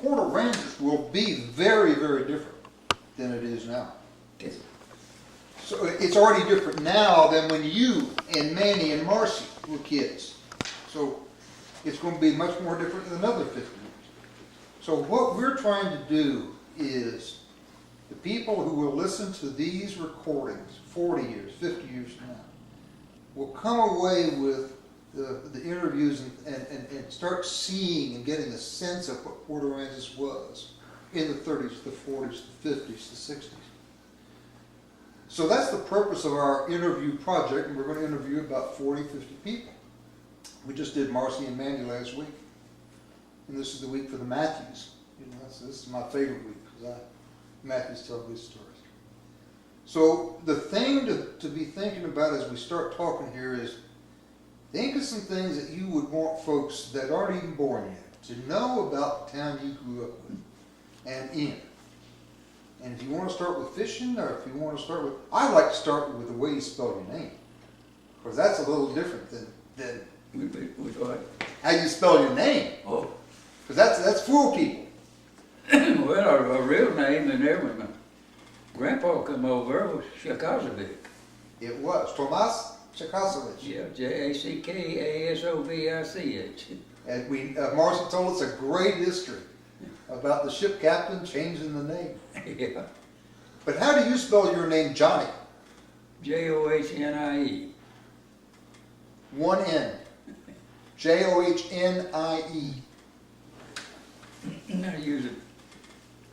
Port Aransas will be very, very different than it is now. So it's already different now than when you and Manny and Marcy were kids. So it's going to be much more different than another 50 years. So what we're trying to do is the people who will listen to these recordings 40 years, 50 years from now, will come away with the interviews and start seeing and getting a sense of what Port Aransas was in the 30s, the 40s, the 50s, the 60s. So that's the purpose of our interview project, and we're going to interview about 40, 50 people. We just did Marcy and Mandy last week, and this is the week for the Mathews. You know, this is my favorite week because Mathews tell good stories. So the thing to be thinking about as we start talking here is think of some things that you would want folks that aren't even born yet to know about the town you grew up with and in. And if you want to start with fishing, or if you want to start with, I like to start with the way you spell your name, because that's a little different than how you spell your name. Oh, Because that's fool people. well, a real name and everything. My grandpa come over was Shakazovic. It was Tomas Chakasovich. Yeah, Jackasovich. And Marcy told us a great history about the ship captain changing the name. Yeah, But how do you spell your name, Johny? Johnie. One N. Johnie. I use it.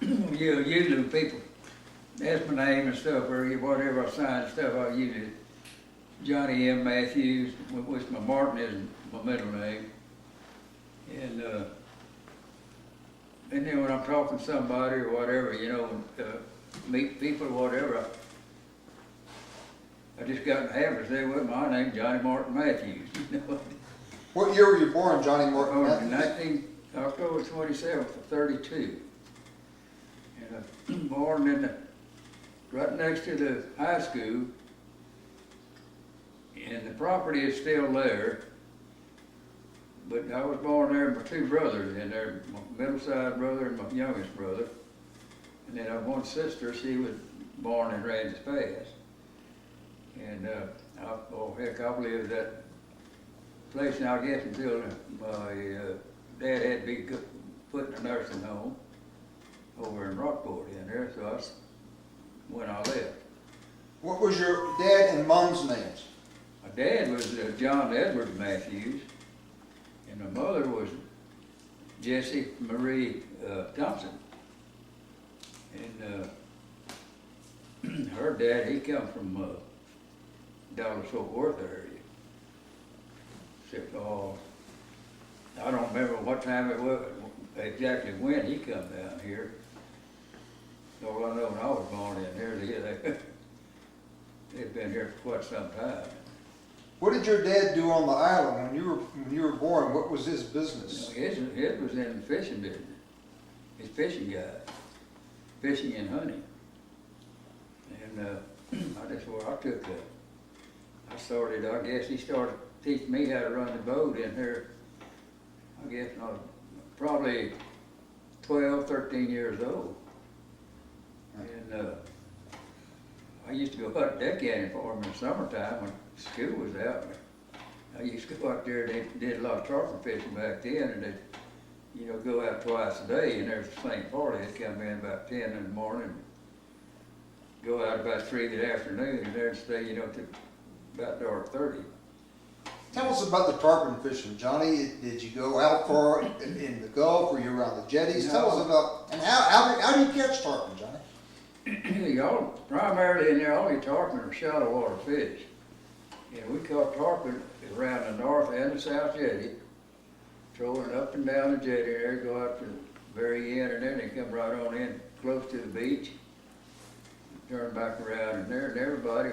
Yeah, usually when people ask my name and stuff, or whatever I sign and stuff, I use it. Johny M. Mathews, which my Martin is my middle name. And then when I'm talking to somebody or whatever, you know, meet people or whatever, I just got in the habit of saying, well, my name's Johnny Martin Mathews. You know? What year were you born, Johnny Martin Born Mathews? in October 27th of 32. And I was born right next to the high school, and the property is still there. But I was born there with my two brothers in there, my middle side brother and my youngest brother. And then I have one sister, she was born in Ranges Pass. And heck, I've lived that place now, I guess, until my dad had to be put in a nursing home over in Rockport in there, so that's when I left. What was your dad and mom's names? My dad was John Edward Mathews, and my mother was Jessie Marie Thompson. And her dad, he come from Dallas-Fort Worth area. Except, I don't remember what time it was, exactly when he come down here. All I know, when I was born in here, they'd been here for quite some time. What did your dad do on the island when you were born? What was his business? His was in the fishing business. He's a fishing guy, fishing and hunting. And that's where I took it. I guess he started teaching me how to run the boat in here. I guess I was probably 12, 13 years old. And I used to go out deck canning for him in the summertime when school was out. I used to go out there, they did a lot of tarpon fishing back then, and they'd, go out twice a day, and there's the same party. They'd come in about 10 in the morning, go out about 3 in the afternoon, and there'd stay, to about dark 30. Tell us about the tarpon fishing, Johnny. Did you go out far in the Gulf? Were you around the jetties? No. Tell us about, and how do you catch tarpon, Johnny? Y'all primarily in there, only tarpon are shallow water fish. We caught tarpon around the north and the south jetty, trolling up and down the jetty there, go out to the very end, and then they come right on in close to the beach, turn back around in there, and everybody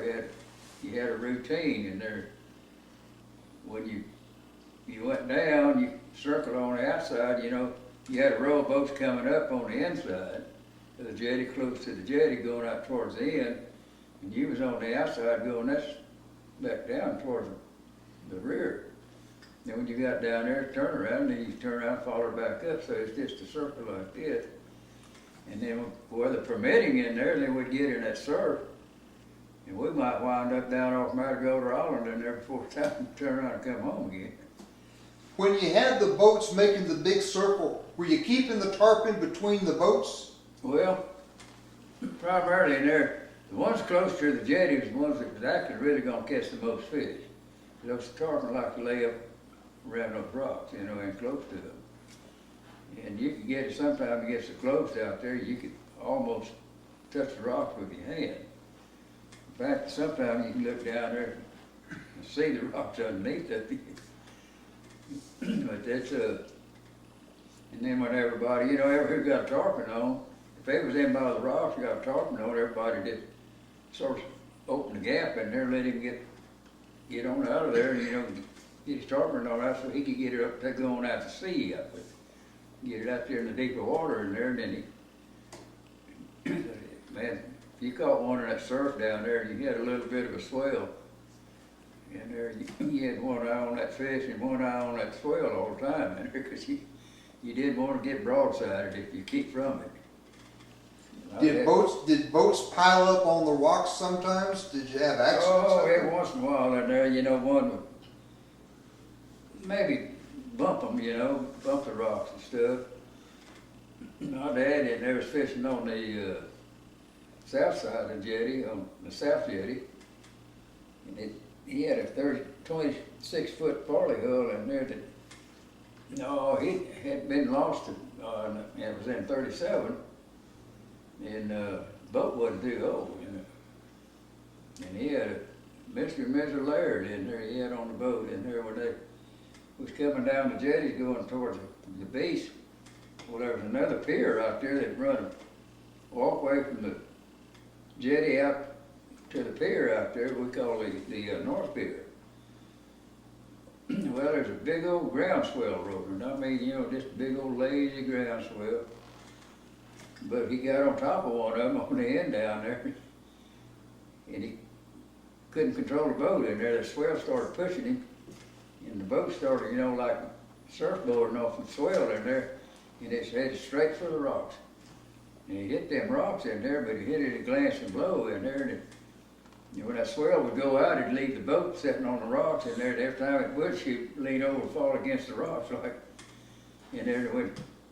you had a routine in there. When you went down, you circled on the outside, you had a row of boats coming up on the inside of the jetty, close to the jetty, going out towards the end, and you was on the outside going back down towards the rear. Then when you got down there, turn around, then you turn around and follow it back up, so it's just a circle like this. And then, with the permitting in there, then we'd get in that surf, and we might wind up down off Marigold Island in there before it's time to turn around and come home again. When you had the boats making the big circle, were you keeping the tarpon between the boats? Well, primarily in there, the ones close to the jetty was the ones that was actually really gonna catch the most fish. Those tarpon like to lay up around those rocks, you know, and close to them. And you could get, sometimes it gets so close out there, you could almost touch the rocks with your hand. In fact, sometimes you can look down there and see the rocks underneath of you. But that's, and then when everybody, you know, who got a tarpon on, if they was in by the rocks, got a tarpon on, everybody just sort of open the gap in there and let him get on out of there, and, you know, get his tarpon on out so he could get it up, take going out to sea, up with. Get it out there in the deeper water in there, and then he, man, if you caught one in that surf down there and you had a little bit of a swell in there, you had one eye on that fish and one eye on that swell all the time in there, because you didn't want to get broadsided if you keep from it. Did boats pile up on the rocks sometimes? Did you have accidents? Oh, every once in a while in there, you know, one would maybe bump them, you know, bump the rocks and stuff. My dad in there was fishing on the south side of the jetty, on the south jetty, and he had a 26-foot farley hull in there that, no, he had been lost, and it was in 37, and the boat wasn't too old, you know. And he had a Mr. and Mrs. Laird in there, he had on the boat in there when they was coming down the jetty going towards the beach. Well, there was another pier out there that run a walkway from the jetty out to the pier out there we call the North Pier. Well, there's a big old groundswell rolling. I mean, you know, just a big old lazy groundswell. But he got on top of one of them on the end down there, and he couldn't control the boat in there. The swell started pushing him. And the boat started, you know, like surfboarding off the swell in there, and it's headed straight for the rocks. And he hit them rocks in there, but he hit it a glancing blow in there, and when that swell would go out, it'd leave the boat sitting on the rocks in there, and every time it would, she'd lean over and fall against the rocks, like, and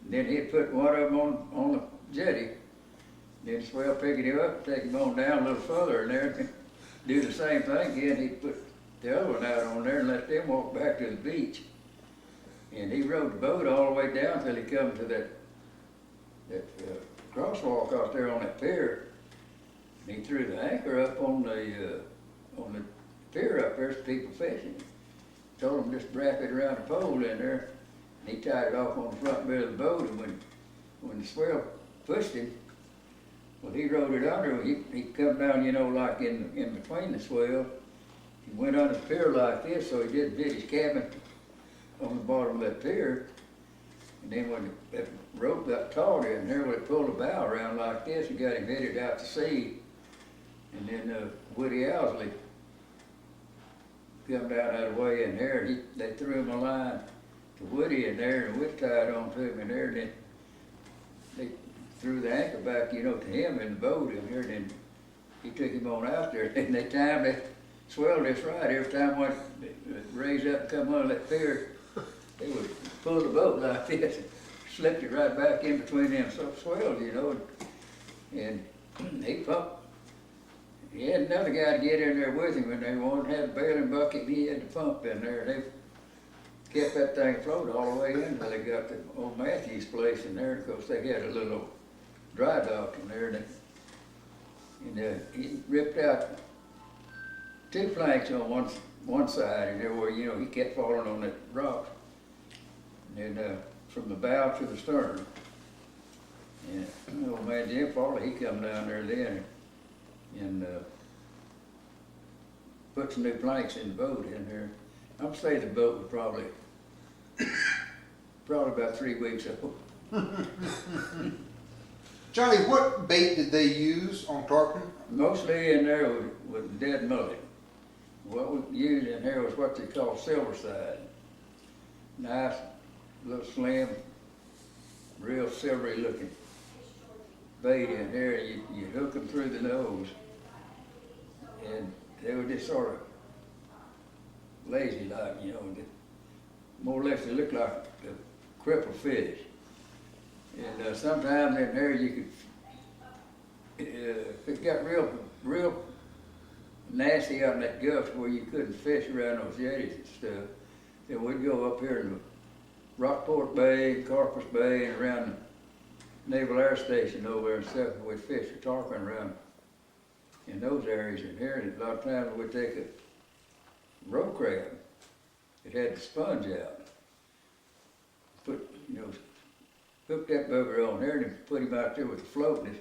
then he'd put one of them on the jetty, then the swell pick him up, take him on down a little further in there, and do the same thing again. He'd put the other one out on there and let them walk back to the beach. And he rode the boat all the way down till he come to that crosswalk out there on that pier. And he threw the anchor up on the pier up there for people fishing. Told them just wrap it around the pole in there. And he tied it off on the front bit of the boat, and when the swell pushed him, well, he rode it under. He come down, you know, like in between the swell. He went under the pier like this, so he didn't hit his cabin on the bottom of that pier. And then when that rope got taut in there, it pulled the bow around like this and got him headed out to sea. And then Woody Owsley come down that way in there, and they threw him a line to Woody in there, and Woody tied on to him in there, and then they threw the anchor back, you know, to him in the boat in there, and then he took him on out there, and they timed it. Swell this right. Every time one raised up and come under that pier, they would pull the boat like this and slipped it right back in between them swells, you know. And he pumped. He had another guy to get in there with him, and they wanted to have a bailing bucket, and he had the pump in there. And they kept that thing afloat all the way in until they got to old Mathews' place in there. Of course, they had a little dry dock in there, and he ripped out 2 planks on one side, and there where, you know, he kept falling on that rock. And from the bow to the stern. And old man Jim Farley, he come down there then and put some new planks in the boat in there. I'm saying the boat was probably about 3 weeks old. Johnny, what bait did they use on tarpon? Mostly in there was dead mullet. What we used in there was what they call silverside. nice, little slim, real silvery looking bait in there, and you hook them through the nose, and they were just sort of lazy like, you know, more or less they look like the crippled fish. And sometimes in there you could, if it got real nasty out in that gulf where you couldn't fish around those jetties and stuff, then we'd go up here in the Rockport Bay, Corpus Bay, and around the Naval Air Station over there and stuff, and we'd fish for tarpon around in those areas in here. And a lot of times we'd take a roe crab. It had the sponge out. Put, you know, hook that bugger on there and put him out there with the floating.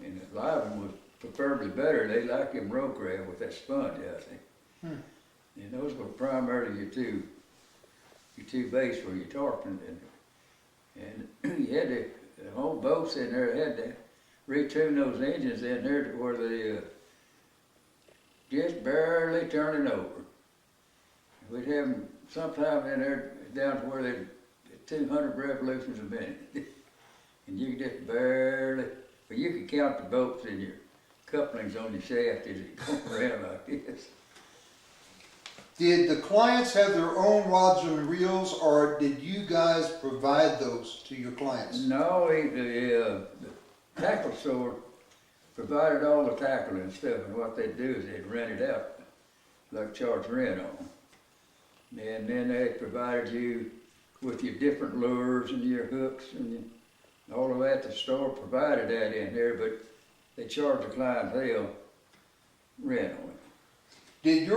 And the live one was preferably better. They like them roe crab with that sponge out there. And those were primarily your two baits for your tarpon. And you had the whole boats in there had to retune those engines in there to where they just barely turning over. We'd have them sometime in there down to where they're 200 revolutions a minute. And you could just barely, but you could count the boats in your couplings on your shaft as it going around like this. Did the clients have their own rods and reels, or did you guys provide those to your clients? No, the tackle store provided all the tackle and stuff, and what they'd do is they'd rent it out, like charge rent on. And then they provided you with your different lures and your hooks and all of that. The store provided that in there, but they charged the clientele rent on it. Did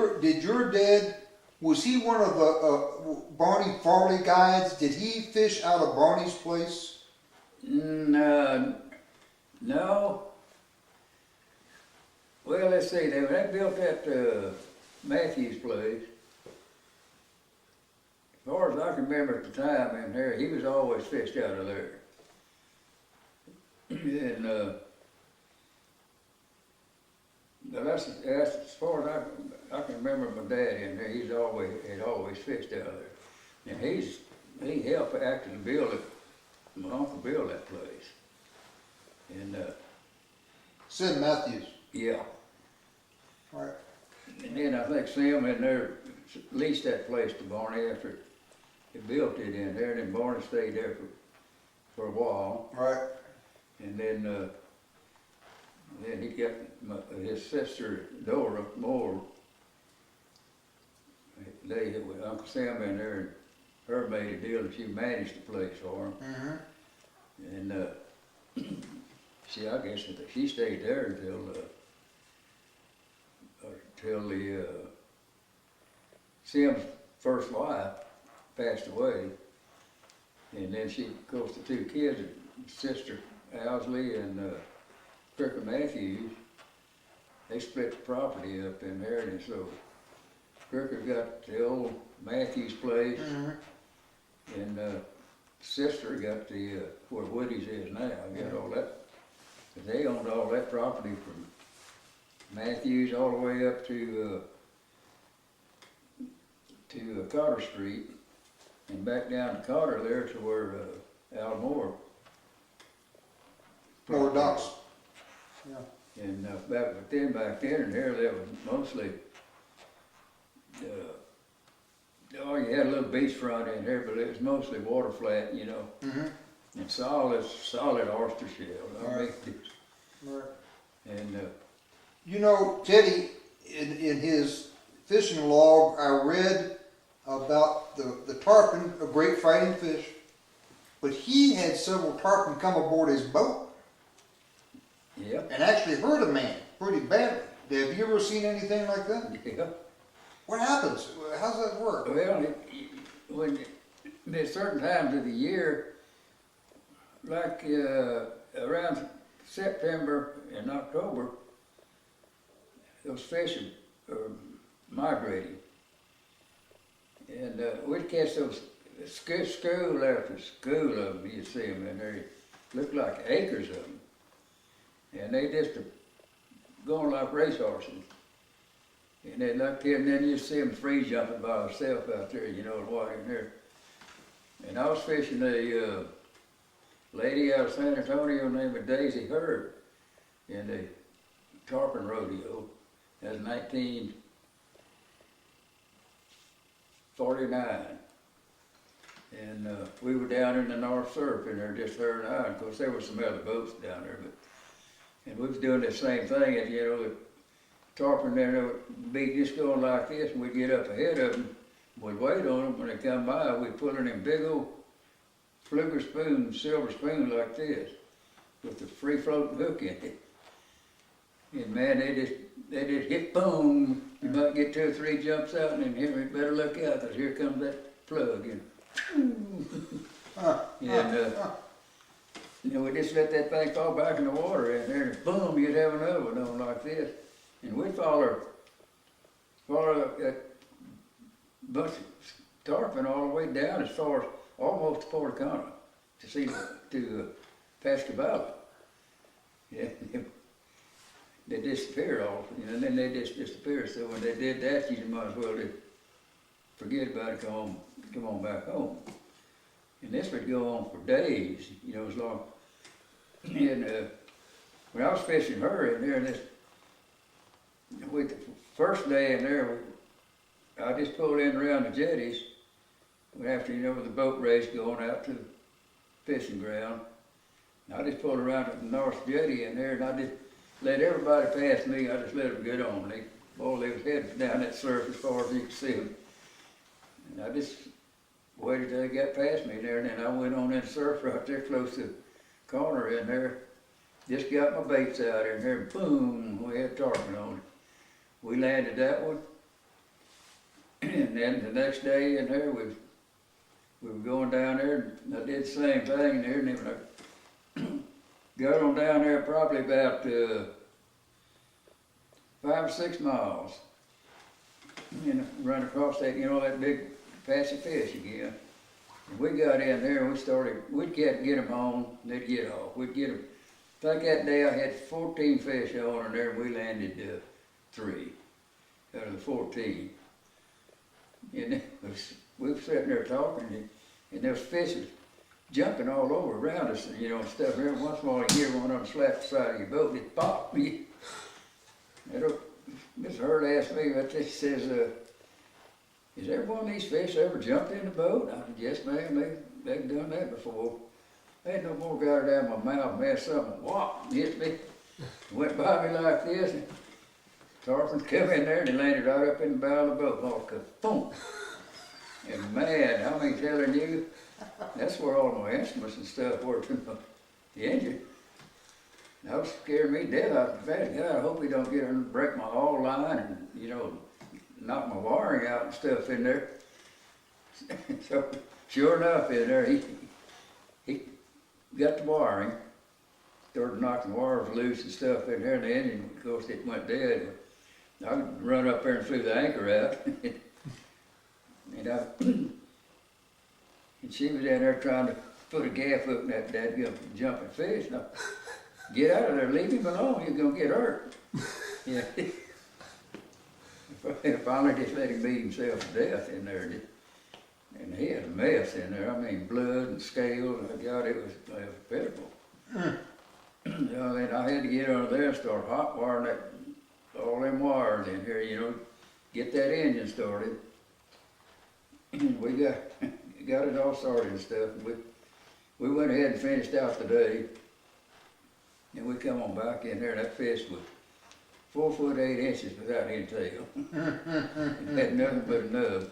your dad, was he one of the Barney Farley guides? Did he fish out of Barney's place? No. Well, let's see, they built that Mathews place. As far as I can remember at the time in there, he was always fished out of there. And that's as far as I can remember my dad in there. Had always fished out of there, and he helped actually build it. My uncle built that place, and Sid Mathews. yeah. All right. And then I think Sam in there leased that place to Barney after he built it in there, and then Barney stayed there for a while. Right. And then he got his sister Dora Moore. They with Uncle Sam in there, and her made a deal, and she managed the place for him. Mm-hmm. And I guess she stayed there until the Sim's first wife passed away, and then she, of course, the two kids, sister Owsley and Cricker Mathews, they split the property up in there, and so Cricker got the old Mathews place, and sister got the where Woody's is now. Got all that. But they owned all that property from Mathews all the way up to Cotter Street, and back down to Cotter there to where Al Moore. More docks. Yeah. And back then in here, that was mostly, you had a little beachfront in here, but it was mostly water flat, you know, and solid oyster shell. Right. Right. And you know, Teddy, in his fishing log, I read about the tarpon, a great fighting fish, but he had several tarpon come aboard his boat. yeah, And actually hurt a man pretty badly. Have you ever seen anything like that? yeah. What happens? How's that work? Well, when there's certain times of the year, like around September and October, those fish are migrating. And we'd catch those school after school of them. You'd see them in there. Looked like acres of them. And they just going like racehorses. And they'd look here, and then you see them free jumping by themselves out there, you know, the water in there. And I was fishing a lady out of San Antonio named Daisy Hurd in the Tarpon rodeo. That was 1949. And we were down in the North Surf in there, just her and I. Of course, there were some other boats down there, and we was doing the same thing. And you know, the tarpon there would be just going like this, and we'd get up ahead of them. We'd wait on them. When they come by, we'd put in them big old fluker spoon, silver spoon like this, with the free floating hook in it. And man, they just hit boom. You might get 2 or 3 jumps out, and then Henry better look out, because here comes that plug. And you know, we just let that thing fall back in the water, and there, boom, you'd have another one on like this. And we'd follow that bunch of tarpon all the way down as far as almost to Portacana to see to Pascagoula. Yeah, they disappeared all, you know, and then they just disappeared. So when they did that, you might as well just forget about it, come on back home. And this would go on for days, you know, as long. And when I was fishing her in there, and the first day in there, I just pulled in around the jetties after, you know, the boat race going out to the fishing ground. And I just pulled around at the North Jetty in there, and I just let everybody pass me. I just let them get on. They was headed down that surf as far as you could see them. And I just waited till they got past me there, and then I went on in the surf right there close to the corner in there. Just got my baits out in there, and boom, we had tarpon on it. We landed that one. And then the next day in there, we were going down there, and I did the same thing there, and then when I got on down there probably about 5 or 6 miles, and run across that, you know, that big patch of fish again. And we got in there and we'd get them home, and they'd get off. We'd get them. I think that day I had 14 fish on in there, and we landed 3 out of the 14. And we were sitting there talking, and there was fish jumping all over around us, and, you know, and stuff. Every once in a while you hear one of them slap the side of your boat, and it popped me. Miss Hurd asked me, she says, has every one of these fish ever jumped in the boat? I said, yes, ma'am, they've done that before. I had no more got it out of my mouth, man, something whop, hit me, went by me like this, and tarpons come in there, and they landed right up in the bow of the boat, all boom. And man, I mean, telling you, that's where all my instruments and stuff were to the engine. That was scaring me dead. I said, God, I hope he don't get and break my haul line and, you know, knock my wiring out and stuff in there. So, sure enough, in there, he got the wiring, started knocking wires loose and stuff in there, and the engine, of course, it went dead. I run up there and flew the anchor out. And she was in there trying to put a gaff hook in that jumping fish. Now, get out of there, leave him alone, you're gonna get hurt. Yeah. Finally just let him beat himself to death in there. And he had a mess in there. I mean, blood and scales. God, it was pitiful. Then I had to get under there and start hot wiring all them wires in here, you know, get that engine started. And we got it all started and stuff. We went ahead and finished out the day. And we come on back in there, and that fish was 4 foot 8 inches without any tail. It had nothing but a nub.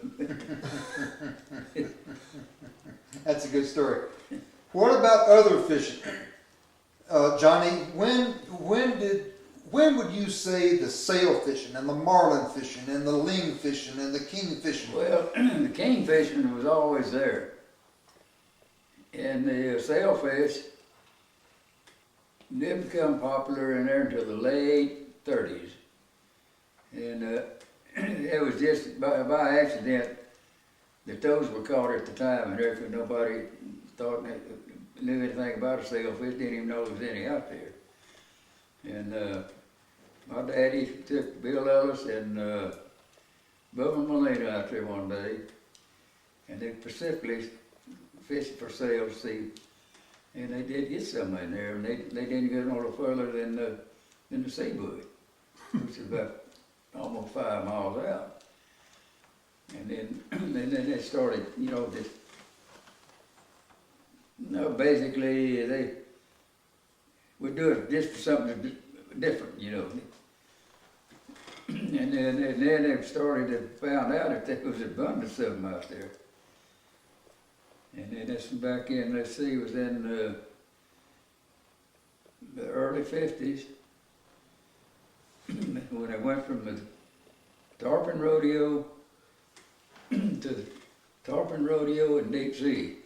That's a good story. What about other fishing? Johnny, when would you say the sail fishing and the marlin fishing and the ling fishing and the king fishing? Well, the king fishing was always there. And the sailfish didn't become popular in there until the late 30s. And it was just by accident that those were caught at the time, and therefore nobody thought knew anything about a sailfish, didn't even know there was any out there. And my daddy took Bill Ellis and Bubba Molina out there one day, and they specifically fished for sale to see, and they did get some in there, and they didn't get no further than the Seabury, which is about almost 5 miles out. And then they started, you know, this. No, basically they would do it just for something different, you know. And then they started to found out that there was abundance of them out there. And then this back in, let's see, it was in the early 50s when I went from the Tarpon Rodeo to the Tarpon Rodeo in Deep Sea.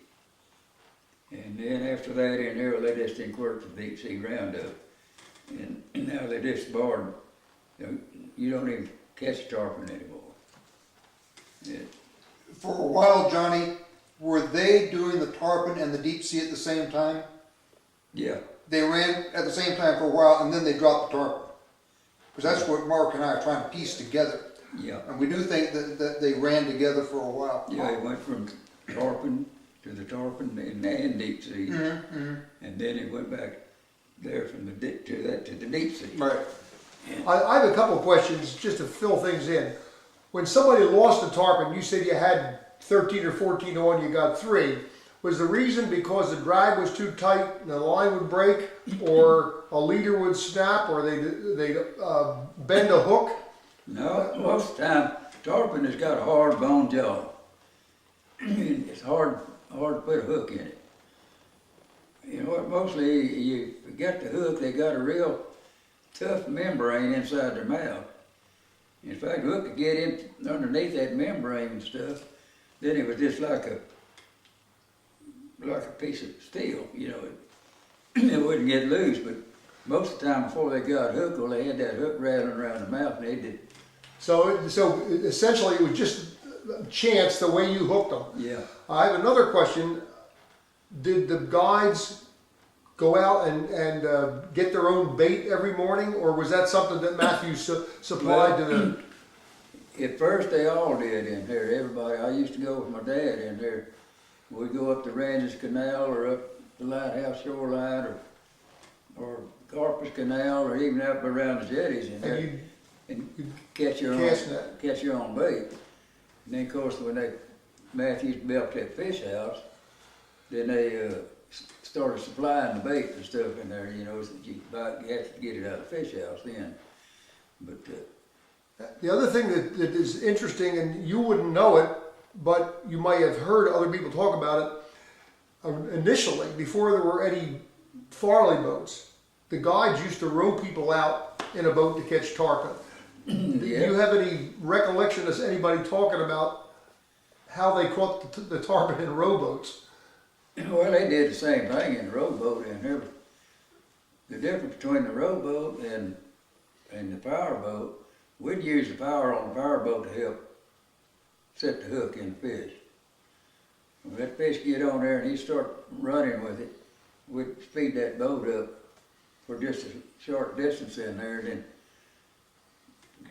And then after that in there, they just didn't work for Deep Sea Roundup. And now they just barred, you don't even catch tarpon anymore. Yeah. For a while, Johnny, were they doing the tarpon and the deep sea at the same time? Yeah. They ran at the same time for a while, and then they dropped the tarpon. Because that's what Mark and I are trying to piece together. Yeah. And we do think that they ran together for a while. Yeah, it went from tarpon to the tarpon and deep sea. Mm-hmm. And then it went back there from the to the deep sea. Right. I have a couple of questions just to fill things in. When somebody lost a tarpon, you said you had 13 or 14 on, you got 3. Was the reason because the drag was too tight and the line would break, or a leader would snap, or they'd bend a hook? No, most of the time, tarpon has got a hard bone jaw. It's hard to put a hook in it. You know what, mostly you get the hook, they got a real tough membrane inside their mouth. In fact, hook could get in underneath that membrane and stuff, then it was just like a piece of steel, you know. It wouldn't get loose, but most of the time before they got hooked, well, they had that hook rattling around the mouth, and they did. So essentially it was just chance the way you hooked them. Yeah. I have another question. Did the guides go out and get their own bait every morning, or was that something that Mathews supplied to them? At first they all did in here, everybody. I used to go with my dad in there. We'd go up the Ranges Canal or up the Lighthouse Shoreline or Carpus Canal or even up around the jetties in there and catch your own bait. And then of course when Mathews built that fish house, then they started supplying the bait and stuff in there, you know, so you have to get it out of the fish house then. But the other thing that is interesting, and you wouldn't know it, but you might have heard other people talk about it, initially, before there were any Farley boats, the guides used to row people out in a boat to catch tarpon. Do you have any recollection of anybody talking about how they caught the tarpon in rowboats? well, they did the same thing in the rowboat in here. The difference between the rowboat and the powerboat, we'd use the power on the powerboat to help set the hook in the fish. When that fish get on there and he start running with it, we'd speed that boat up for just a short distance in there, and then,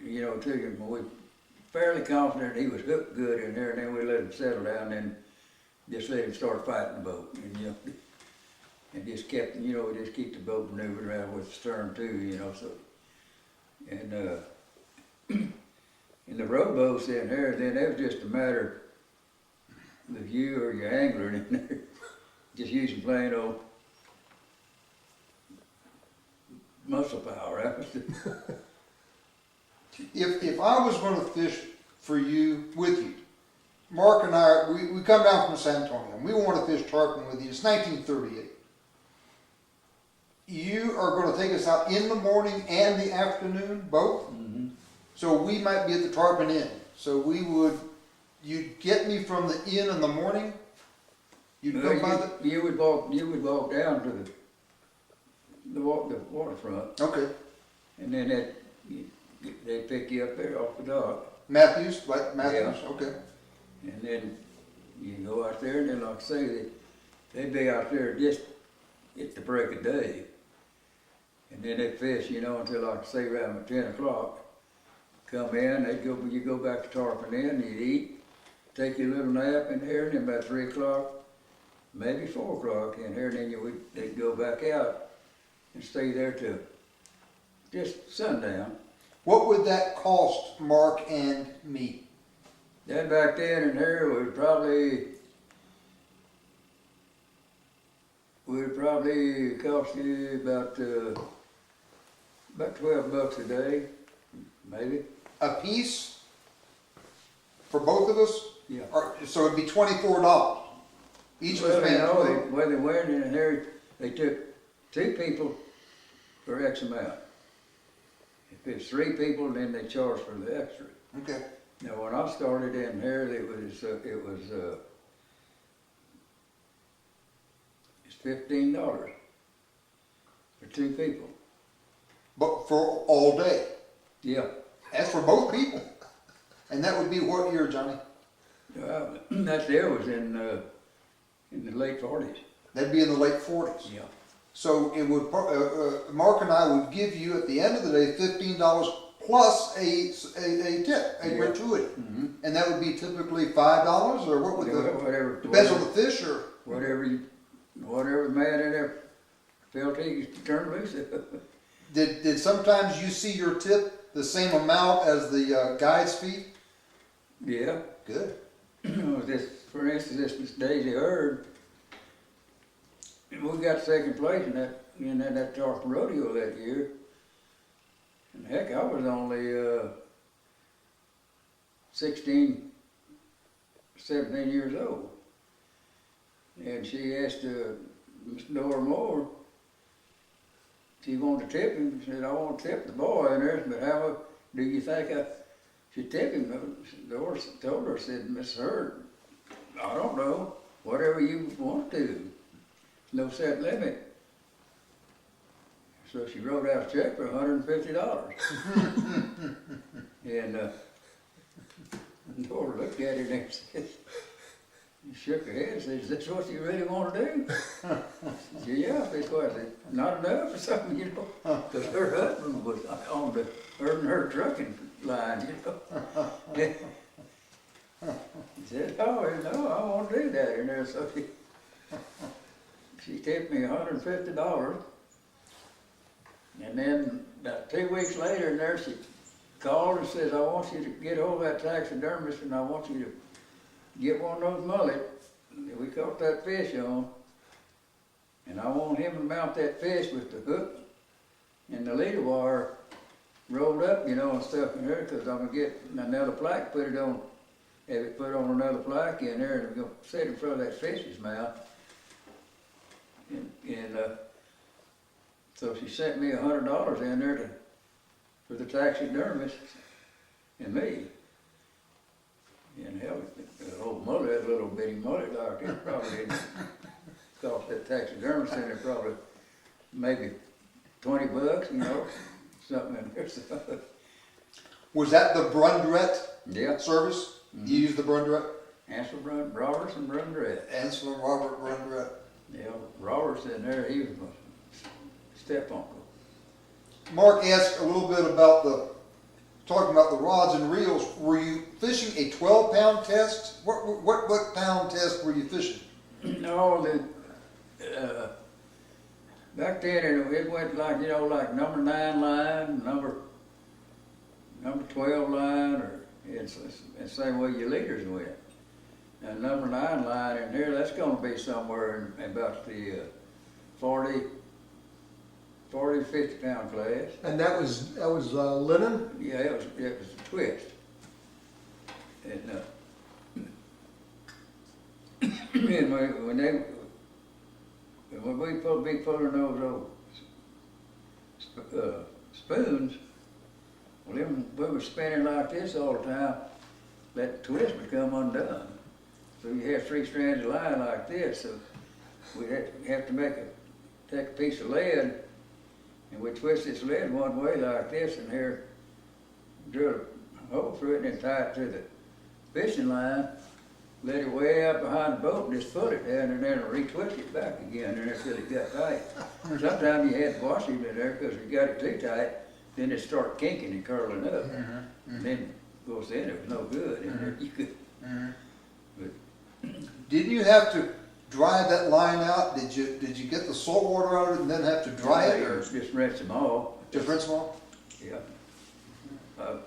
you know, we're fairly confident he was hooked good in there, and then we let him settle down and just let him start fighting the boat, and you know, and just kept, you know, we just keep the boat moving around with the stern too, you know, so, and in the rowboats in there, then it was just a matter of you or your angler in there, just using plain old muscle power. That was If I was going to fish for you, with you, Mark and I, we come down from San Antonio, and we want to fish tarpon with you. It's 1938. You are going to take us out in the morning and the afternoon, both? Mm-hmm. So we might be at the Tarpon Inn. So you'd get me from the inn in the morning? You'd come by the... You would walk down to the waterfront. Okay. And then they'd pick you up there off the dock. Mathews, like Mathews? Yeah. Okay. And then you go out there, and then like I say, they'd be out there just at the break of day. And then they'd fish, you know, until like I say around 10 o'clock. come in, you go back to Tarpon Inn, you'd eat, take your little nap in here, and then about 3 o'clock, maybe 4 o'clock in here, and then they'd go back out and stay there till just sundown. What would that cost Mark and me? That back then in here would probably cost you about $12 a day, maybe. A piece for both of us? Yeah. So it'd be $24. Each of us paying $12. When they went in here, they took 2 people for X amount. If it's 3 people, then they charge for the extra. Okay. Now, when I started in here, it's $15 for 2 people. But for all day? Yeah. That's for both people. And that would be what year, Johnny? That there was in the late 40s. That'd be in the late 40s. Yeah. So it would, Mark and I would give you at the end of the day $15 plus a tip, a gratuity. Mm-hmm. And that would be typically $5 or what would Whatever. depends on the fish or? Whatever man in there felt he could turn loose. Did sometimes you see your tip the same amount as the guide's fee? Yeah. Good. For instance, this Daisy Hurd, we got second place in that Tarpon rodeo that year. And heck, I was only 16, 17 years old. And she asked Miss Dora Moore, she wanted to tip him. She said, I want to tip the boy in there, but how do you think I should tip him? Dora told her, said, Miss Hurd, I don't know, whatever you want to. No set limit. So she wrote out a check for $150. And Dora looked at it and said, shook her head and said, is this what you really want to do? She said, yeah, that's what I said. Not enough or something, you know, because her husband was on the her trucking line, you know. He said, oh, no, I won't do that in there. So she tipped me $150. And then about 2 weeks later, in there she called and says, I want you to get hold of that taxidermist and I want you to get one of those mullets that we caught that fish on. And I want him to mount that fish with the hook and the leader wire rolled up, you know, and stuff in there, because I'm going to get another plaque, put it on, have it put on another plaque in there, and I'm going to set it in front of that fish's mouth. And so she sent me $100 in there for the taxidermist and me. And hell, the old mullet, that little bitty mullet like it probably didn't cost that taxidermist in there probably maybe $20, you know, something in there. Was that the Brundret Yeah. service? Mm-hmm. You used the Brundret? Ansel Roberts and Brundret. Ansel and Robert Brundret. Yeah, Roberts in there, he was my step-uncle. Mark asked a little bit about talking about the rods and reels. Were you fishing a 12-pound test? What pound test were you fishing? No, back then it went like, you know, like number 9 line, number 12 line, or it's the same way your leaders went. And number 9 line in here, that's going to be somewhere in about the 40 to 50 pound class. And that was linen? Yeah, it was a twist. And and when we be pulling those old spoons, well, we were spinning like this all the time, that twist would come undone. So you have 3 strands of line like this, so we'd have to take a piece of lead, and we twist this lead one way like this, and here, drill a hole through it, and then tie it to the fishing line, let it way out behind the boat, and just pull it down, and then retwist it back again, and until it got tight. Sometimes you had to wash it in there, because if you got it too tight, then it started kinking and curling up. Mhm, And then, of course, then it was no good. And you could, mhm. but Didn't you have to dry that line out? Did you get the salt water out of it and then have to dry it, or just rinse them off. just rinse them off? Yeah.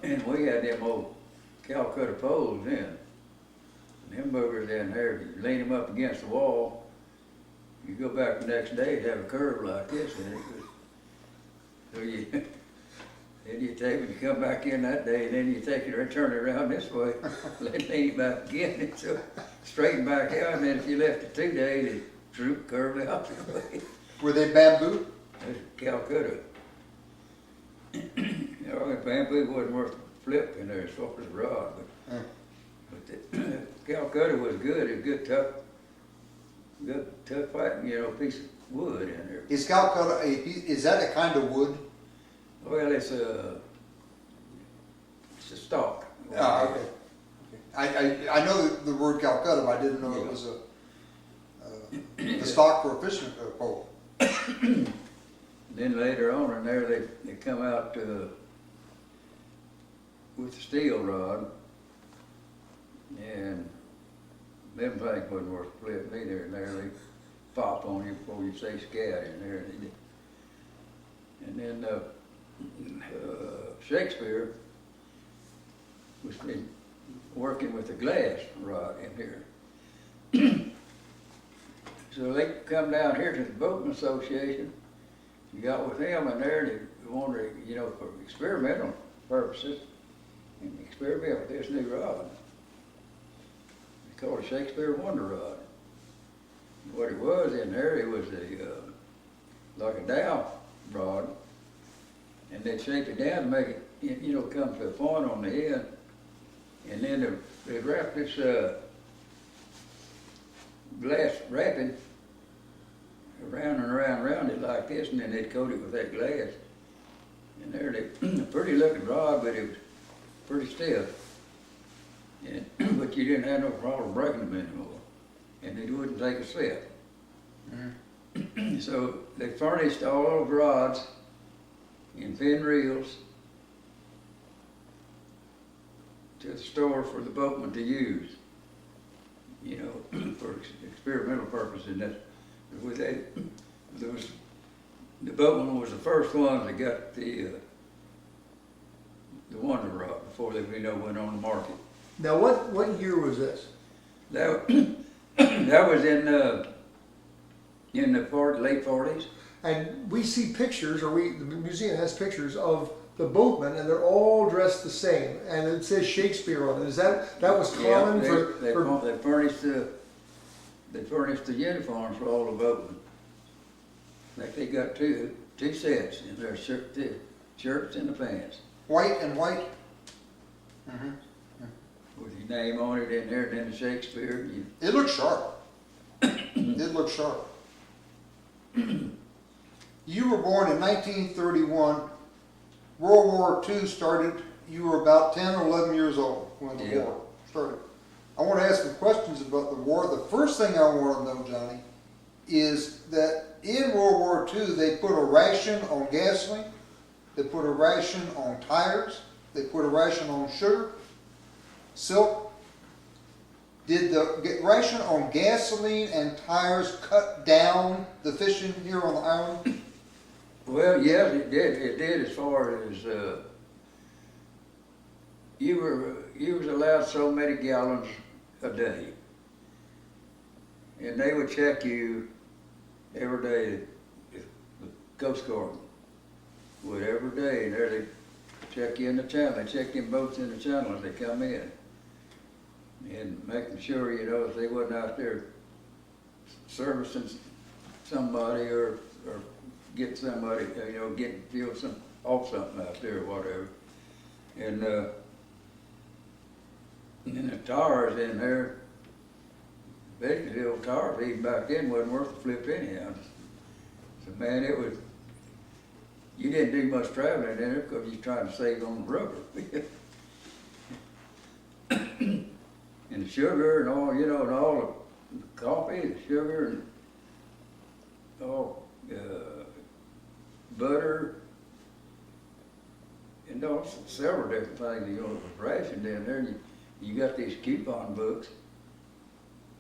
And we had them old Calcutta poles then. And them boogers in there, if you lean them up against the wall, you go back the next day, it'd have a curve like this in it. So you, then you take, when you come back in that day, and then you take it and turn it around this way, lean it back again, and so straighten back out, and then if you left it 2 days, it droop, curve the opposite way. Were they bamboo? That's Calcutta. You know, the bamboo wasn't worth a flip in there as far as a rod, Mm. but the Calcutta was good. It was good tough fighting, you know, piece of wood in there. Is Calcutta is that a kind of wood? Well, it's a stalk. Ah, okay. I know the word Calcutta, but I didn't know it was a stock for a fishing pole. Then later on in there, they come out with the steel rod, and them things wasn't worth a flip neither. And there they pop on you before you say scat in there. And then Shakespeare was working with a glass rod in here. So they come down here to the Boatman Association. You got with them in there, they wanted, you know, for experimental purposes, and experiment with this new rod. They called it Shakespeare Wonder Rod. What it was in there, it was like a dowel rod, and they'd shape it down to make it, you know, come to a point on the end, and then they'd wrap this glass wrapping around and around it like this, and then they'd coat it with that glass. And there, a pretty looking rod, but it was pretty stiff. And, but you didn't have no problem breaking them anymore, and they wouldn't take a slip. Mm. So they furnished all those rods in thin reels to the store for the boatmen to use, you know, for experimental purposes. And that, the boatman was the first one that got the Wonder Rod before they, you know, went on the market. Now, what year was this? That that was in the late 40s. And we see pictures, or the museum has pictures of the boatmen, and they're all dressed the same, and it says Shakespeare on it. Is that was common They furnished the uniforms for all the boatmen. Like they got two sets in their shirts and the pants. White and white? Mm-hmm. With your name on it in there, and then the Shakespeare. It looks sharp. It looks sharp. You were born in 1931. World War II started. You were about 10 or 11 years old when the war started. I want to ask some questions about the war. The first thing I want to know, Johnny, is that in World War II they put a ration on gasoline, they put a ration on tires, they put a ration on sugar, silk. Did the ration on gasoline and tires cut down the fishing here on the island? Well, yes, it did. It did as far as you was allowed so many gallons a day, and they would check you every day. The Coast Guard would every day, and there they check you in the channel. They check them boats in the channel as they come in, and making sure, you know, if they wasn't out there servicing somebody or get somebody, you know, feel off something out there or whatever. And the tires in there, basically the old tires even back then wasn't worth a flip anyhow. So man, it was, you didn't do much traveling in it because you tried to save on the rubber. And the sugar and all, you know, and all the coffee, the sugar, and all butter, you know, several different things, you know, with ration down there, you got these coupon books,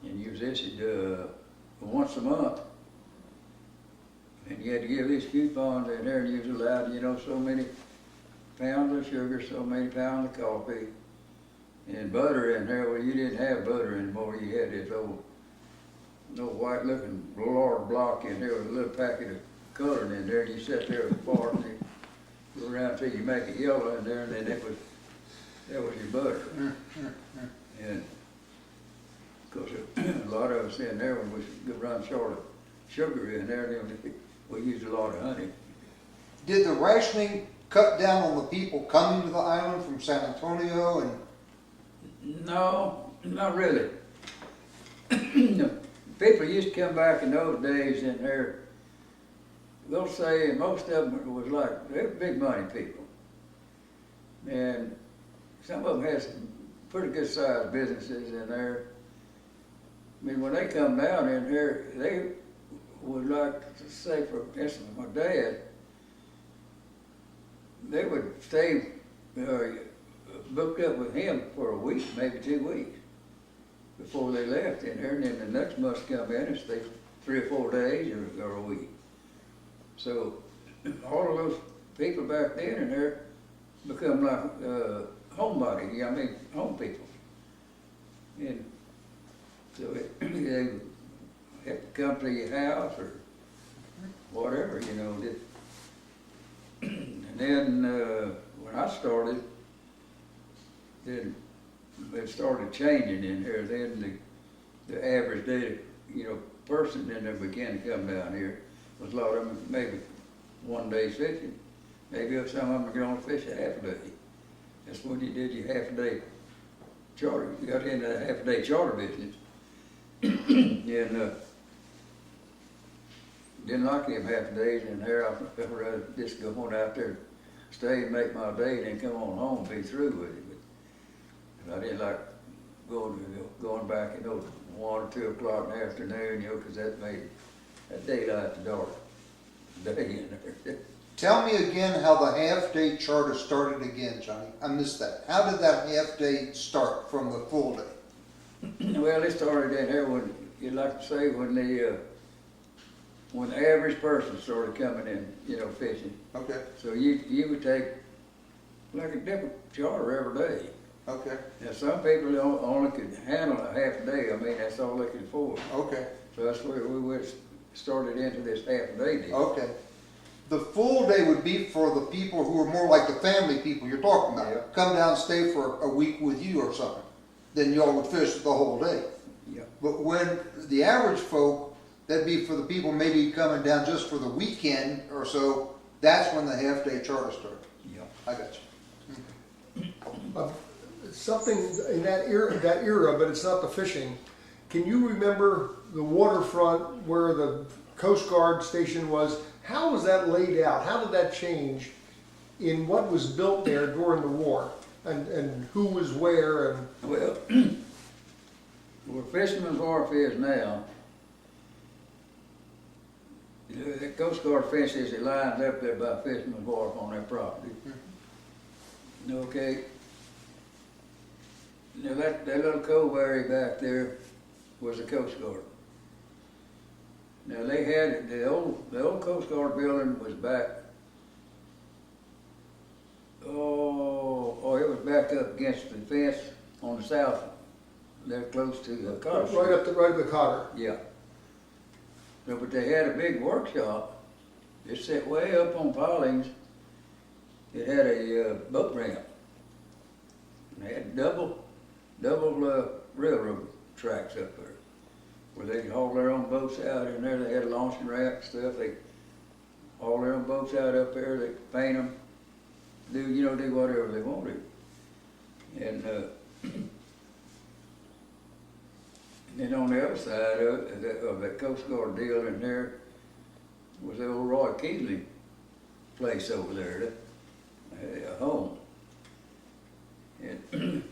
and you was issued, once a month. And you had to give these coupons in there, and you was allowed, you know, so many pounds of sugar, so many pounds of coffee, and butter in there. Well, you didn't have butter anymore, you had this old white looking lard block in there with a little packet of coloring in there, and you sat there with a fork, and you go around till you make it yellow in there, and then that was your butter. And of course, a lot of us in there, when we could run short of sugar in there, then we used a lot of honey. Did the rationing cut down on the people coming to the island from San Antonio and? No, not really. No. People used to come back in those days in there, they'll say, and most of them was like, they were big money people. And some of them had some pretty good sized businesses in there. I mean, when they come down in here, they would like to say, for instance, my dad, they would stay booked up with him for a week, maybe 2 weeks, before they left in there, and then the next month come in and stay 3 or 4 days or a week. So all of those people back then in there become like homebody, I mean, home people. And so they have to come to your house or whatever, you know. And then when I started, then it started changing in here. Then the average day, you know, person then they began to come down here. Was a lot of them maybe 1 day fishing. Maybe some of them could only fish a half a day. That's when you did your half a day charter. You got into the half a day charter business. And didn't like them half days in there. I'd rather just go on out there, stay and make my day, and then come on home and be through with it. But I didn't like going back, you know, 1 or 2 o'clock in the afternoon, you know, because that made that daylight to dark day in there. Tell me again how the half-day charter started again, Johnny. I missed that. How did that half-day start from the full day? Well, it started in there when, you'd like to say, when the average person started coming in, you know, fishing. Okay, So you would take like a different charter every day. okay, Now, some people only could handle a half a day. I mean, that's all they could afford. okay, So that's where we started into this half a day deal. okay. The full day would be for the people who are more like the family people you're talking about. Yeah. Come down and stay for a week with you or something. Then y'all would fish the whole day. Yeah. But when the average folk, that'd be for the people maybe coming down just for the weekend or so, that's when the half-day charter started. Yeah. I got you. Something in that era, but it's not the fishing. Can you remember the waterfront where the Coast Guard station was? How was that laid out? How did that change in what was built there during the war? And who was where? And Well, where Fisherman's Wharf is now, the Coast Guard fences, it lines up there by Fisherman's Wharf on their property. Okay. Now that little cove area back there was the Coast Guard. Now they had, the old Coast Guard building was back, it was back up against the fence on the south, they're close to the Cotter Street. right up the Cotter. Yeah. So, but they had a big workshop. It set way up on pilings. It had a boat ramp. And they had double railroad tracks up there, where they could haul their own boats out in there. They had a launching ramp and stuff. They haul their own boats out up there. They could paint them, do whatever they wanted. And then on the other side of that Coast Guard deal in there was the old Roy Keeley place over there, a home. And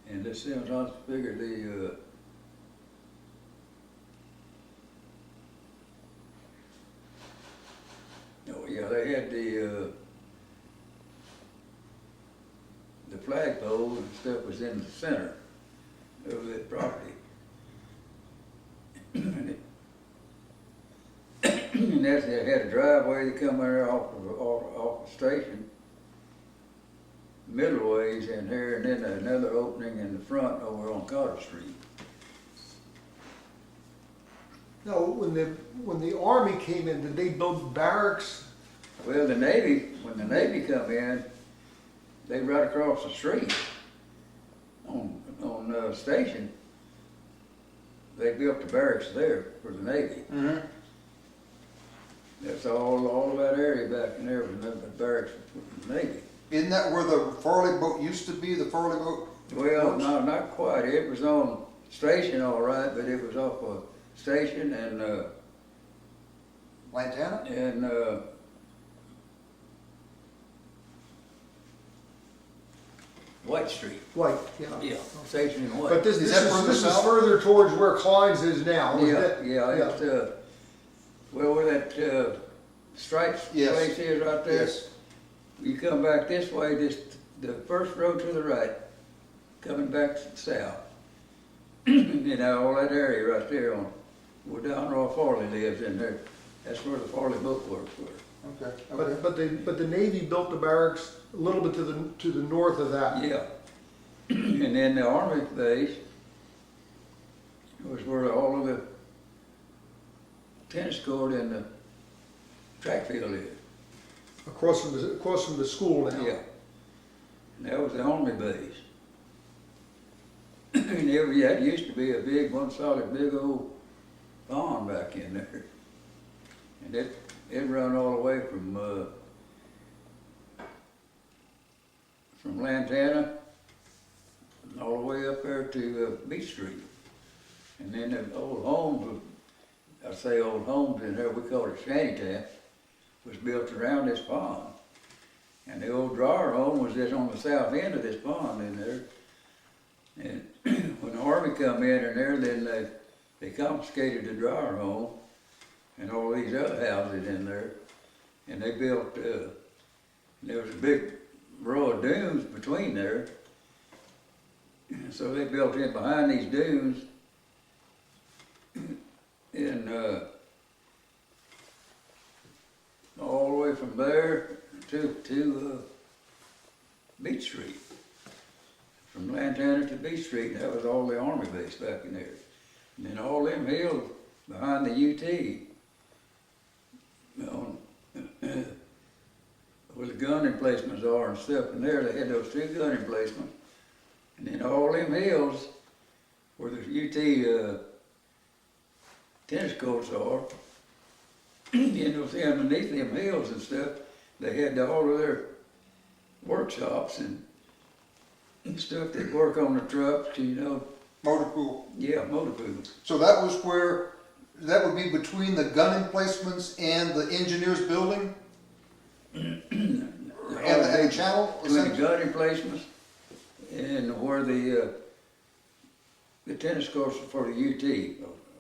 and this sounds, I figured had the flagpole and stuff was in the center of that property. And that's, they had a driveway that come there off the station, middle ways in here, and then another opening in the front over on Carter Street. Now, when the Army came in, did they build barracks? Well, the Navy, when the Navy come in, they right across the street on station. They built the barracks there for the Navy. Mm-hmm. That's all of that area back in there was nothing but barracks for the Navy. Isn't that where the Farley boat used to be, the Farley boat? Well, no, not quite. It was on station all right, but it was off a station and Lantana? White Street. White, yeah. Yeah, station in White. But this Is is that further this is south? further towards where Klein's is now. isn't it? Yeah, it's, well, where that Stripes Yes. place is right there. Yes. You come back this way, the first road to the right, coming back south. You know, all that area right there on, where down where Farley lives in there. That's where the Farley boat works were. Okay, okay. But the Navy built the barracks a little bit to the north of that. Yeah. And then the Army base was where all of the tennis court and the track field is. Across from the school now. Yeah. And that was the Army base. And that used to be a big, one solid, big old pond back in there. And it run all the way from Lantana all the way up there to Beach Street. And then the old homes, I say old homes in there, we call it shantytown, was built around this pond. And the old drawer home was just on the south end of this pond in there. And when the Army come in there, then they confiscated the drawer home and all these other houses in there. And they built, there was a big row of dunes between there. So they built in behind these dunes and all the way from there to Beach Street. From Lantana to Beach Street, that was all the Army base back in there. And then all them hills behind the UT, where the gun emplacements are and stuff in there, they had those 2 gun emplacements. And then all them hills where the UT tennis courts are, you know, see underneath them hills and stuff, they had all of their workshops and stuff that work on the trucks, you know. Motor pool. Yeah, motor pools. So that was where, that would be between the gun emplacements and the engineers building? And the channel? Between the gun emplacements and where the tennis courts for the UT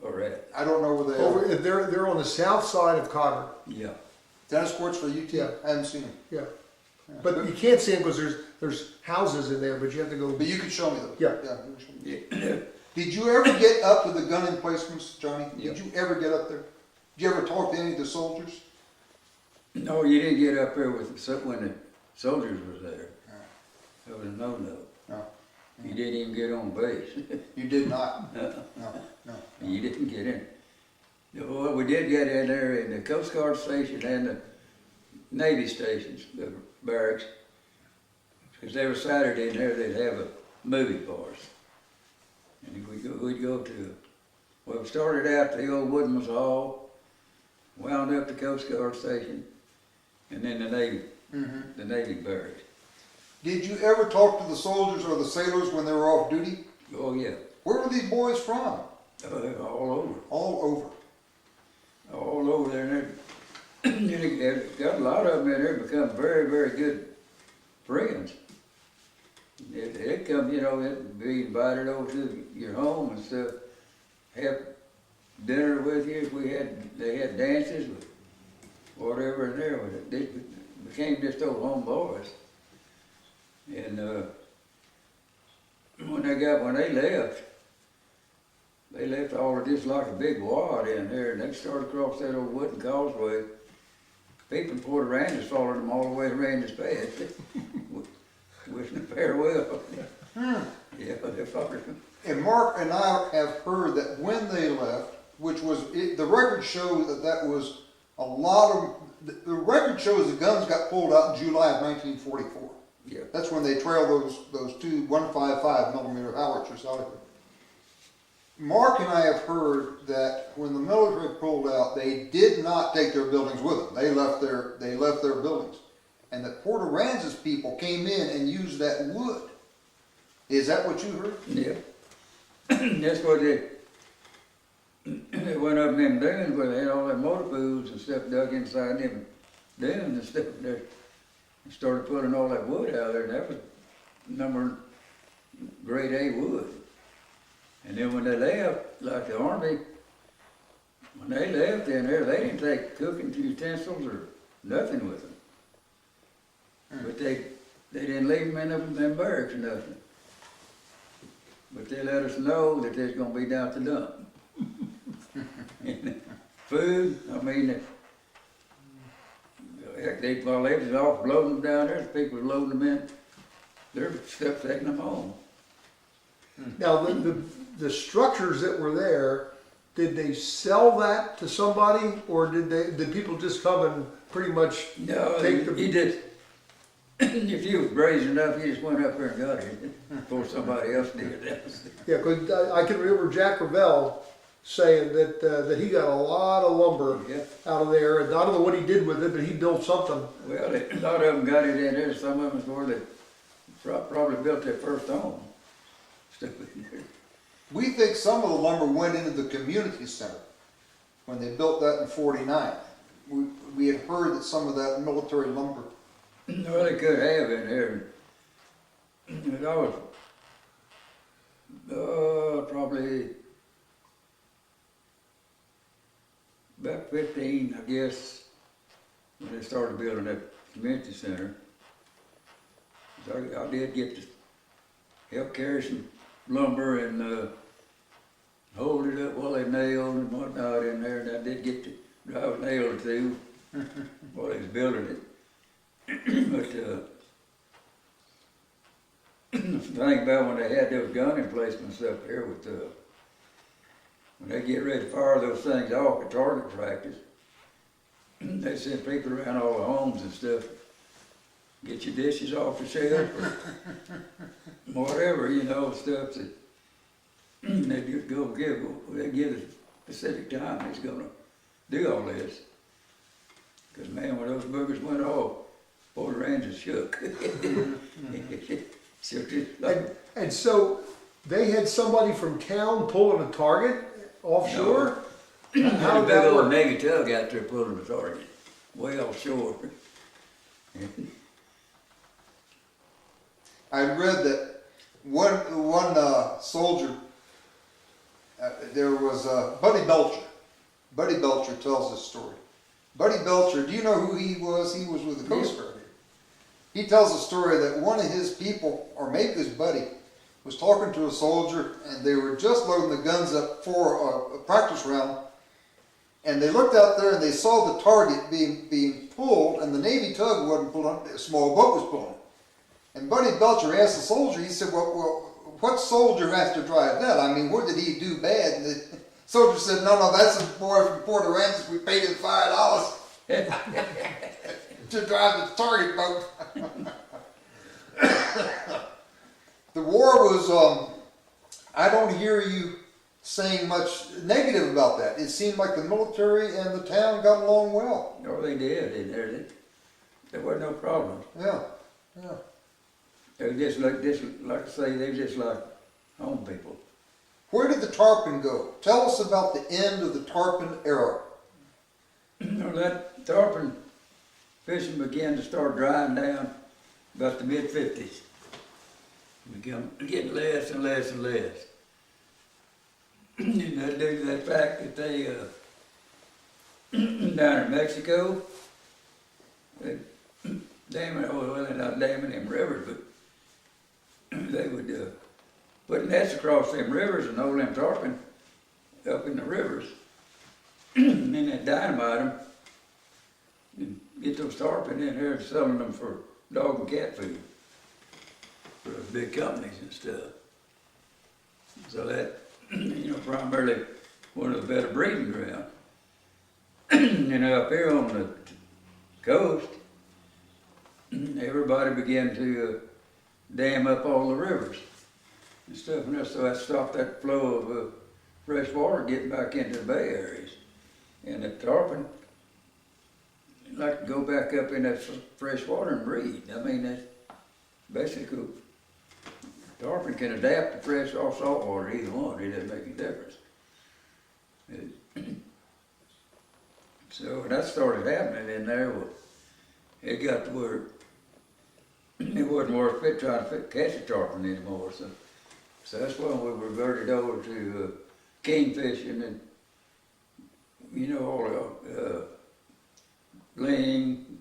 are at. I don't know where they are. They're on the south side of Cotter. Yeah. Tennis courts for UT? Yeah. I haven't seen them. Yeah. But you can't see them because there's houses in there, but you have to go. But you can show me those. Yeah. Yeah. You can show me. Yeah. Did you ever get up to the gun emplacements, Johnny? Yeah. Did you ever get up there? Did you ever talk to any of the soldiers? No, you didn't get up there with when the soldiers was there. That was a no-no. No. You didn't even get on base. You did not? No, No. you didn't get in. Well, we did get in there in the Coast Guard station and the Navy stations, the barracks. Because every Saturday in there they'd have a movie for us. And we'd go to, well, we started out the old Woodman's Hall, wound up the Coast Guard station, and then the Navy, the Navy barracks. Did you ever talk to the soldiers or the sailors when they were off duty? Oh yeah, Where were these boys from? all over. All over. All over there, and they got a lot of them in there become very, very good friends. They'd come, you know, they'd be invited over to your home and stuff, have dinner with you. They had dances, whatever in there. became just old homeboys. And, when they left all of this like a big wad in there, and they started across that old wooden causeway. People in Port Aransas followed them all the way to Randy's Pass, wishing them farewell. Yeah, they followed them. And Mark and I have heard that when they left, which was, the record shows that was a lot of, the record shows the guns got pulled out in July of 1944. Yeah. That's when they trailed those two 155 millimeter howitzers out of here. Mark and I have heard that when the military pulled out, they did not take their buildings with them. They left their buildings, and that Port Aransas people came in and used that wood. Is that what you heard? Yeah. That's what they went up in them dunes where they had all that motor pools and stuff dug inside them dunes and stuff there. And started pulling all that wood out of there, and that was number grade A wood. And then when they left, like the Army, when they left in there, they didn't take cooking utensils or nothing with them. But they didn't leave them in them barracks or nothing. But they let us know that they're gonna be down at the dump. And food, I mean, heck, while they was off loading them down there, the people was loading them in, their stuff taking them home. Now, the structures that were there, did they sell that to somebody, or did people just come and pretty much No, take he just, if you was brazen enough, you just went up there and got it before somebody else did that. Yeah, because I can remember Jack Revell saying that he got a lot of lumber Yeah. out of there, and I don't know what he did with it, but he built something. Well, a lot of them got it in there, some of them where they probably built their first home. Stuff in there. We think some of the lumber went into the community center when they built that in '49. We had heard that some of that military lumber. Well, they could have in there. And I was probably about 15, I guess, when they started building that community center. So I did get to help carry some lumber and hold it up while they nailed and whatnot in there, and I did get to drive a nail or two while they was building it. But the thing about when they had those gun emplacements up here with when they get ready to fire those things off at target practice, they send people around all the homes and stuff, get your dishes off the shelf or whatever, you know, stuff that they just go they give a specific time it's gonna do all this. Cause man, when those boogers went off, Port Aransas shook. Shook it like, And so they had somebody from town pulling a target offshore? How How a did big that old work? Navy tug out there pulling the target, way offshore. I read that one soldier, there was Buddy Belcher. Buddy Belcher tells this story. Buddy Belcher, do you know who he was? He was with the Coast Guard. He tells a story that one of his people, or maybe his buddy, was talking to a soldier, and they were just loading the guns up for a practice round, and they looked out there and they saw the target being pulled, and the Navy tug wasn't pulling, a small boat was pulling. And Buddy Belcher asked the soldier, he said, well, what soldier has to drive that? I mean, what did he do bad? And the soldier said, no, that's a boy from Port Aransas. We paid him $5 to drive the target boat. The war was, I don't hear you saying much negative about that. It seemed like the military and the town got along well. Oh, they did in there. There wasn't no problem. Yeah. They were just like I say, they were just like home people. Where did the Tarpon go? Tell us about the end of the Tarpon era. Well, that tarpon fishing began to start drying down about the mid-50s. Getting less and less and less. And that due to that fact that they, down in Mexico, they damming, well, they're not damming them rivers, but they would put nets across them rivers and hold them tarpon up in the rivers. And then they'd dynamite them and get those tarpon in here and selling them for dog and cat food for those big companies and stuff. So that, primarily one of the better breeding grounds. Up here on the coast, everybody began to dam up all the rivers and stuff, and so that stopped that flow of fresh water getting back into the bay areas. And the tarpon like to go back up in that fresh water and breed. I mean, that's basically, tarpon can adapt to fresh or salt water, either one, it doesn't make any difference. So when that started happening in there, well, it got to where it wasn't worth it trying to catch a tarpon anymore. So that's when we reverted over to king fishing and, all the ling,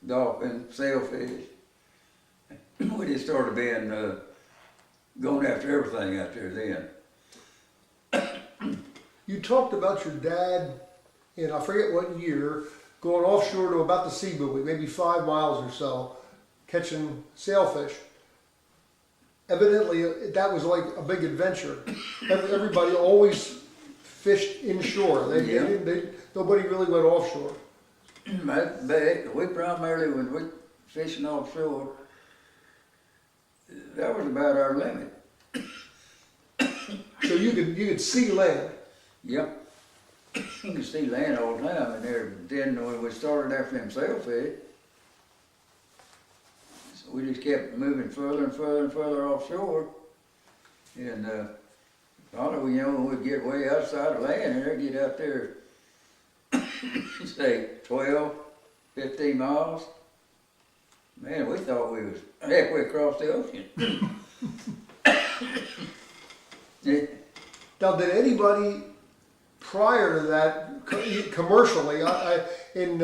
dolphin, sailfish. We just started being, going after everything out there then. You talked about your dad in, I forget what year, going offshore to about the sea buoy, maybe 5 miles or so, catching sailfish. Evidently, that was like a big adventure. Everybody always fished inshore. Nobody really went offshore. We primarily, when we fishing offshore, that was about our limit. So you could see land. Yep. You could see land all the time in there. Then when we started after them sailfish, so we just kept moving further and further and further offshore. And finally, when we'd get way outside of land and they'd get out there, say 12, 15 miles. Man, we thought we was halfway across the ocean. Now, did anybody prior to that, commercially, in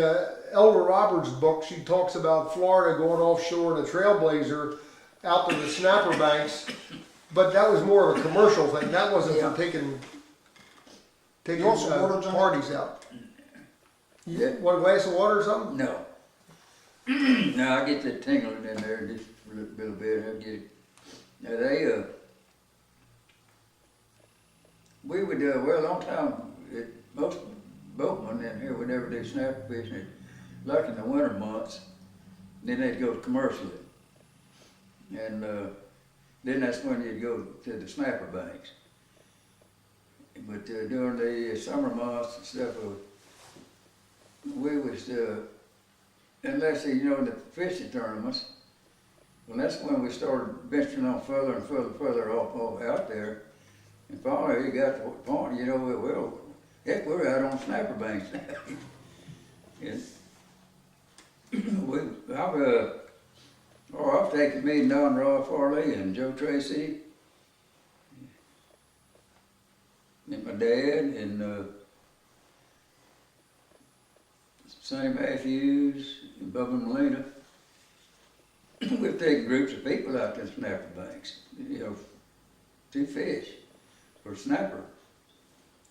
Elder Roberts' book, she talks about Florida going offshore in a trailblazer out to the snapper banks, but that was more of a commercial thing. That wasn't for taking parties out. Yeah. Want a glass of water or something? No. No, I get that tingling in there just a little bit. I get it. Now we would, well, a long time, most boatmen in here would never do snapper fishing, like in the winter months. Then they'd go commercially. And then that's when you'd go to the snapper banks. But during the summer months and stuff, we was, unless, in the fishing tournaments, well, that's when we started venturing on further and further off out there. And finally, you got to the point, well, heck, we're out on snapper banks now. And I've taken me and Don Roy Farley and Joe Tracy, and my dad, and Sonny Mathews, and Bubba Molina. We've taken groups of people out to snapper banks, to fish for snapper.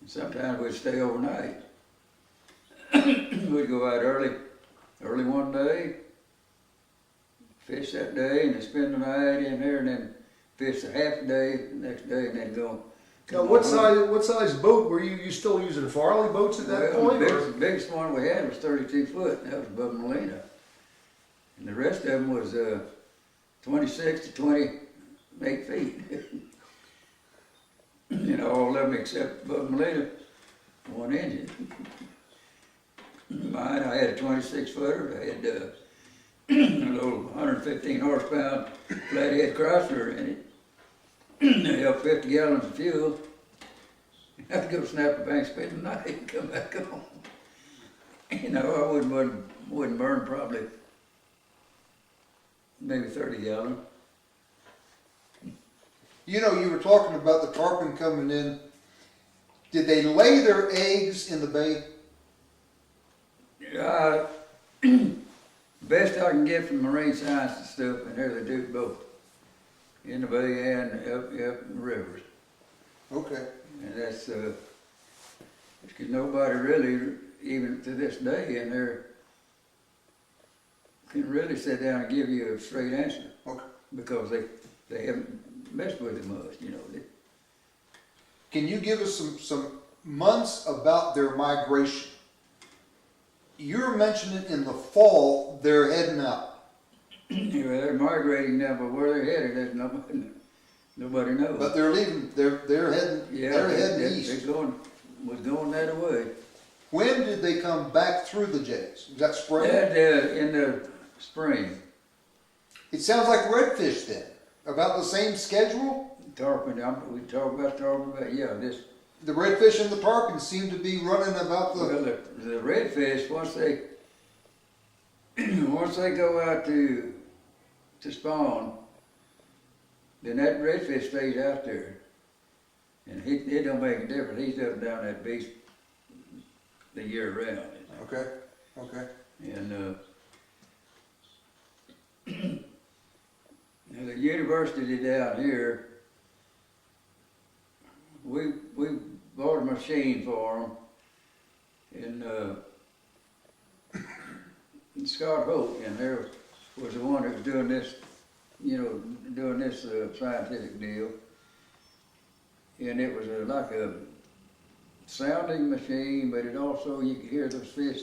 And sometimes we'd stay overnight. We'd go out early one day, fish that day, and then spend the night in there, and then fish a half a day the next day, and then go. Now, what size boat were you still using? Farley boats at that point? The biggest one we had was 32 foot, and that was Bubba Molina. And the rest of them was 26 to 28 feet. All of them except Bubba Molina, one engine. Mine, I had a 26 footer. I had a little 115 horsepower flathead crosser in it. They held 50 gallons of fuel. You have to go to snapper bank, spend the night, and come back home. I wouldn't burn probably maybe 30 gallons. You were talking about the tarpon coming in. Did they lay their eggs in the bay? best I can get from marine science and stuff, and there they do both. In the bay and up in the rivers. Okay. And that's, because nobody really, even to this day, in there, can really sit down and give you a straight answer. Okay. Because they haven't messed with it much, you know. Can you give us some months about their migration? You're mentioning in the fall they're heading out. They're migrating now, but where they're headed, there's nobody knows. But they're leaving. They're heading. Yeah, they're heading east. Was going that way. When did they come back through the jetties? Is that spring? In the spring. It sounds like redfish then. About the same schedule. Tarpon, we talk about Tarpon, but yeah, this. The redfish and the tarpon seem to be running about the. Well, the redfish, once they go out to spawn, then that redfish stays out there. And it don't make a difference. He's up and down that beach the year round. Okay. Okay. And now the university down here, we bought a machine for them, and Scott Hope, and there was the one that was doing this, doing this scientific deal. And it was like a sounding machine, but it also, you could hear those fish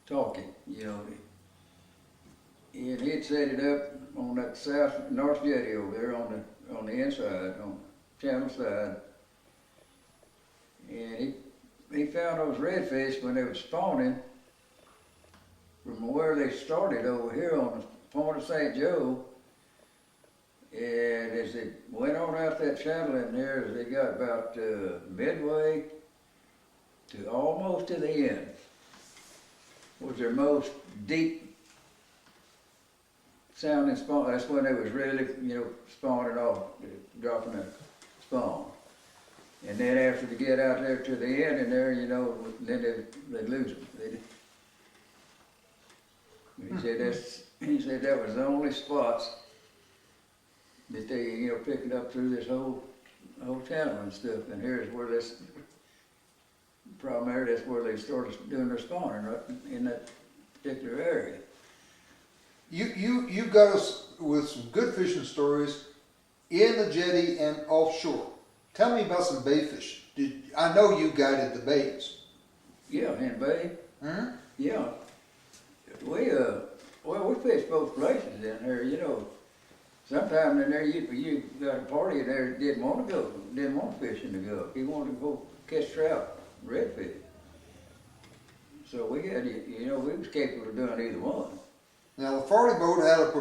talking, And he'd set it up on that north jetty over there on the inside, on the channel side. And he found those redfish when they were spawning from where they started over here on the point of St. Joe. And as they went on out that channel in there, as they got about midway to almost to the end, was their most deep sounding spawn. That's when they was really, spawning off, dropping a spawn. And then after they get out there to the end in there, then they lose them. He said that was the only spots that they, picking up through this whole channel and stuff. And here's where this primarily, that's where they started doing their spawning, right in that particular area. You got us with some good fishing stories in the jetty and offshore. Tell me about some bay fishing. I know you guided the bays. Yeah, in the bay. Hmm? Yeah. We fished both places in there, Sometimes in there you got a party in there that didn't want to fish in the Gulf. He wanted to go catch trout, redfish. So we had, we was capable of doing either one. Now the Farley boat had a